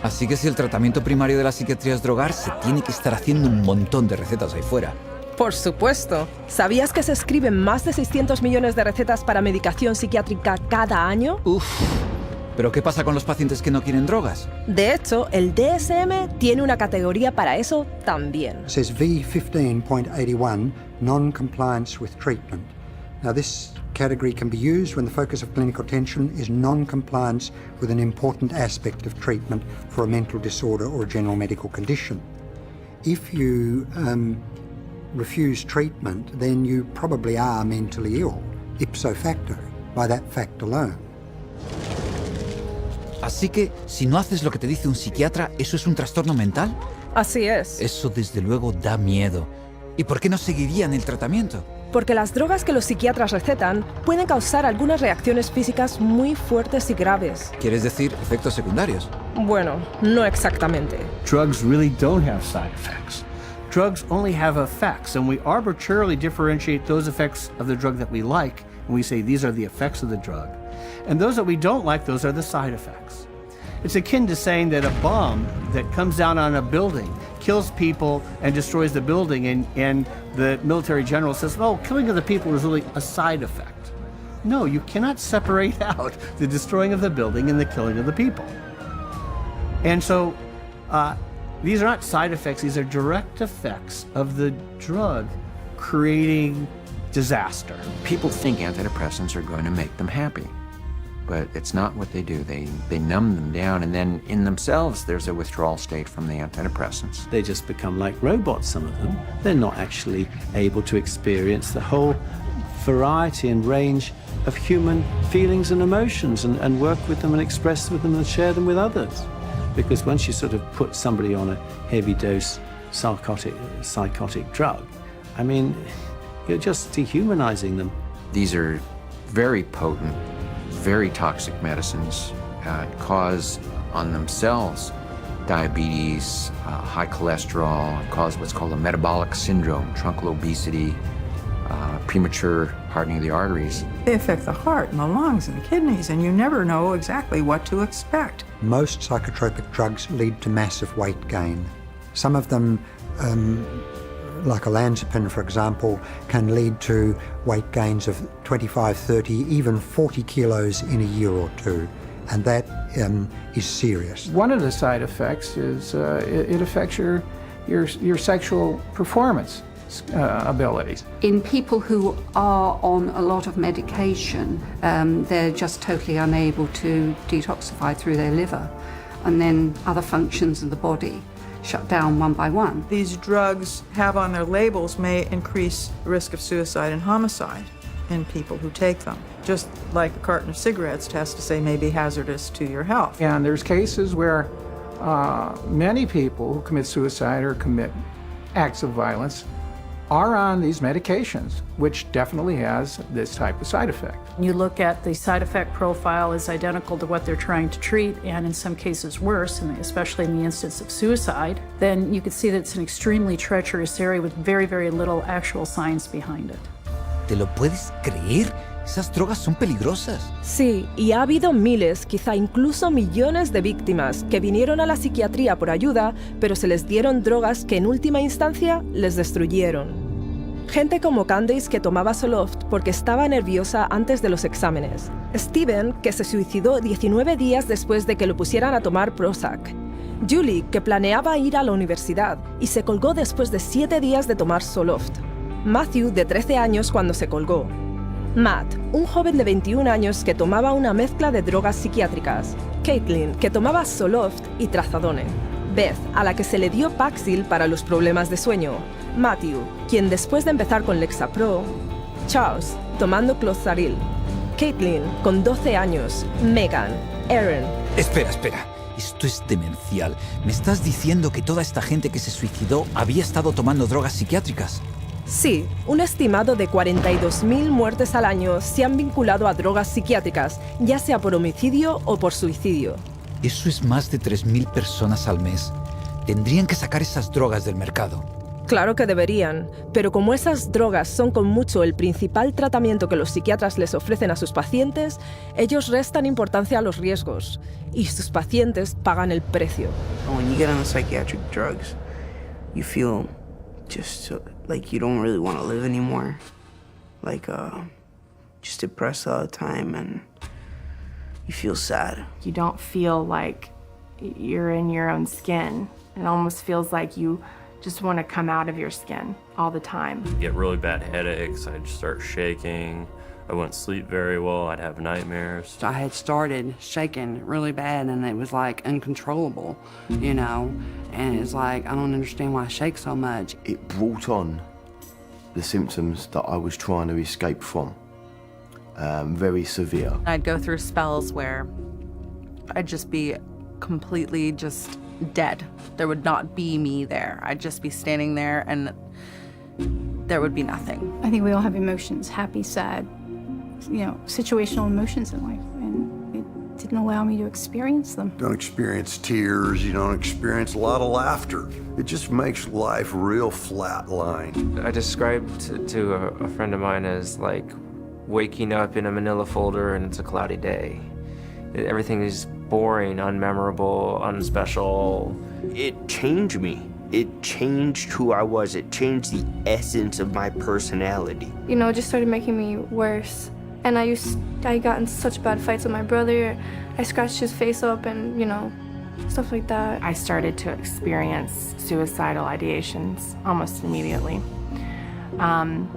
Así que si el tratamiento primario de la psiquiatría es drogar, se tiene que estar haciendo un montón de recetas ahí fuera. Por supuesto. ¿Sabías que se escriben más de 600 millones de recetas para medicación psiquiátrica cada año? Uf. ¿Pero qué pasa con los pacientes que no quieren drogas? De hecho, el DSM tiene una categoría para eso también. It says V15.81, non-compliance with treatment. Now this category can be used when the focus of clinical attention is non-compliance with an important aspect of treatment for a mental disorder or a general medical condition. If you refuse treatment, then you probably are mentally ill, ipso facto, by that fact alone. Así que, si no haces lo que te dice un psiquiatra, ¿eso es un trastorno mental? Así es. Eso desde luego da miedo. ¿Y por qué no seguirían el tratamiento? Porque las drogas que los psiquiatras recetan pueden causar algunas reacciones físicas muy fuertes y graves. ¿Quieres decir efectos secundarios? Bueno, no exactamente. Drugs really don't have side effects. Drugs only have effects, and we arbitrarily differentiate those effects of the drug that we like, and we say these are the effects of the drug. And those that we don't like, those are the side effects. It's akin to saying that a bomb that comes down on a building kills people and destroys the building, and the military general says, oh, killing of the people is really a side effect. No, you cannot separate out the destroying of the building and the killing of the people. And so these are not side effects, these are direct effects of the drug creating disaster. People think antidepressants are going to make them happy, but it's not what they do. They numb them down, and then in themselves there's a withdrawal state from the antidepressants. They just become like robots, some of them. They're not actually able to experience the whole variety and range of human feelings and emotions and work with them and express with them and share them with others. Because once you sort of put somebody on a heavy dose psychotic drug, I mean, you're just dehumanizing them. These are very potent, very toxic medicines, cause on themselves diabetes, high cholesterol, cause what's called a metabolic syndrome, truncal obesity, premature hardening of the arteries. They affect the heart and the lungs and the kidneys, and you never know exactly what to expect. Most psychotropic drugs lead to massive weight gain. Some of them, like olanzapine, for example, can lead to weight gains of 25, 30, even 40 kilos in a year or two. And that is serious. One of the side effects is it affects your sexual performance abilities. In people who are on a lot of medication, they're just totally unable to detoxify through their liver, and then other functions of the body shut down one by one. These drugs have on their labels may increase the risk of suicide and homicide in people who take them. Just like a carton of cigarettes test to say may be hazardous to your health. And there's cases where many people who commit suicide or commit acts of violence are on these medications, which definitely has this type of side effect. You look at the side effect profile is identical to what they're trying to treat, and in some cases worse, and especially in the instance of suicide, then you could see that it's an extremely treacherous area with very, very little actual science behind it. ¿Te lo puedes creer? Esas drogas son peligrosas. Sí, y ha habido miles, quizá incluso millones de víctimas que vinieron a la psiquiatría por ayuda, pero se les dieron drogas que en última instancia les destruyeron. Gente como Candace, que tomaba Zoloft porque estaba nerviosa antes de los exámenes. Steven, que se suicidó 19 días después de que lo pusieran a tomar Prozac. Julie, que planeaba ir a la universidad y se colgó después de 7 días de tomar Zoloft. Matthew, de 13 años, cuando se colgó. Matt, un joven de 21 años que tomaba una mezcla de drogas psiquiátricas. Caitlin, que tomaba Zoloft y Trazadone. Beth, a la que se le dio Paxil para los problemas de sueño. Matthew, quien después de empezar con Lexapro. Charles, tomando Clozaril. Caitlin, con 12 años. Megan. Aaron. Espera. Esto es demencial. ¿Me estás diciendo que toda esta gente que se suicidó había estado tomando drogas psiquiátricas? Sí, un estimado de 42.000 muertes al año se han vinculado a drogas psiquiátricas, ya sea por homicidio o por suicidio. Eso es más de 3.000 personas al mes. Tendrían que sacar esas drogas del mercado. Claro que deberían, pero como esas drogas son con mucho el principal tratamiento que los psiquiatras les ofrecen a sus pacientes, ellos restan importancia a los riesgos y sus pacientes pagan el precio. When you get on the psychiatric drugs, you feel just like you don't really want to live anymore. Like, just depressed all the time, and you feel sad. You don't feel like you're in your own skin. It almost feels like you just want to come out of your skin all the time. Get really bad headaches, I'd start shaking, I wouldn't sleep very well, I'd have nightmares. I had started shaking really bad, and it was like uncontrollable, you know, and it's like, I don't understand why I shake so much. It brought on the symptoms that I was trying to escape from, very severe. I'd go through spells where I'd just be completely just dead. There would not be me there. I'd just be standing there and there would be nothing. I think we all have emotions, happy, sad, situational emotions in life, and it didn't allow me to experience them. Don't experience tears, you don't experience a lot of laughter. It just makes life real flat line. I described to a friend of mine as like waking up in a manila folder and it's a cloudy day. Everything is boring, unmemorable, unspecial. It changed me. It changed who I was. It changed the essence of my personality. It just started making me worse. And I got in such bad fights with my brother. I scratched his face up and, stuff like that. I started to experience suicidal ideations almost immediately. And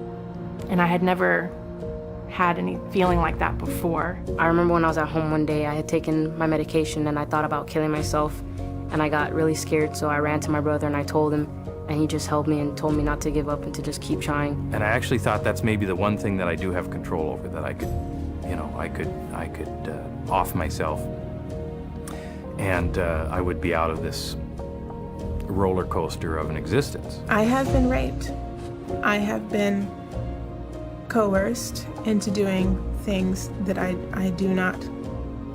I had never had any feeling like that before. I remember when I was at home one day, I had taken my medication and I thought about killing myself, and I got really scared, so I ran to my brother and I told him, and he just held me and told me not to give up and to just keep trying. And I actually thought that's maybe the one thing that I do have control over, that I could, I could off myself, and I would be out of this roller coaster of an existence. I have been raped. I have been coerced into doing things that I do not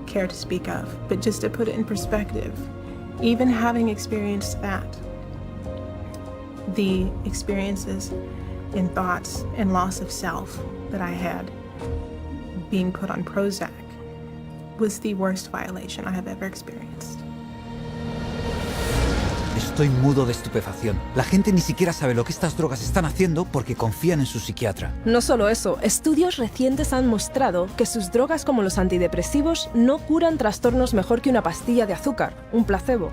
care to speak of. But just to put it in perspective, even having experienced that, the experiences and thoughts and loss of self that I had being put on Prozac was the worst violation I have ever experienced. Estoy mudo de estupefacción. La gente ni siquiera sabe lo que estas drogas están haciendo porque confían en su psiquiatra. No solo eso, estudios recientes han mostrado que sus drogas como los antidepresivos no curan trastornos mejor que una pastilla de azúcar, un placebo.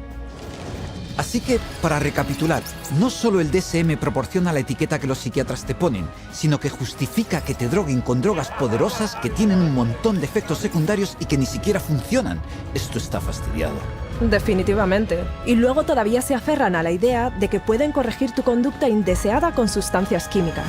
Así que, para recapitular, no solo el DSM proporciona la etiqueta que los psiquiatras te ponen, sino que justifica que te droguen con drogas poderosas que tienen un montón de efectos secundarios y que ni siquiera funcionan. Esto está fastidiado. Definitivamente. Y luego todavía se aferran a la idea de que pueden corregir tu conducta indeseada con sustancias químicas.